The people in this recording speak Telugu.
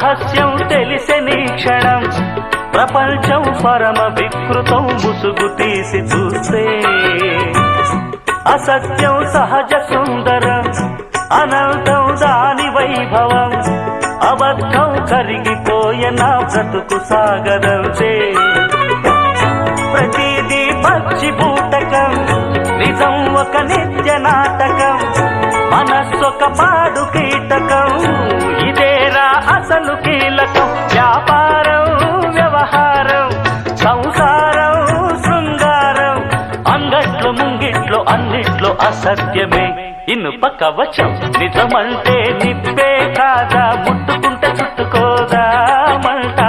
రహస్యం తెలిసెని క్షణం ప్రపంచం పరమ వికృతం ముసుగు తీసి చూస్తే అసత్యం సహజ సుందరం అనంతం దాని వైభవం అబద్ధం కరిగిపోయే నా బ్రతుకు సాగదంతే ప్రతిదీ పచ్చి బూటకం నిజం ఒక నిత్య నాటకం మనస్సొక పాడు కీటకం ఇదేరా అసలు కీలకం వ్యాపారం వ్యవహారం సంసారం శృంగారం అంగట్లో ముంగిట్లో అన్నిట్లో అసత్యమే ఇనుప కవచం నిజమంటే నిప్పే కాదా ముట్టుకుంటే చుట్టుకోదా మంట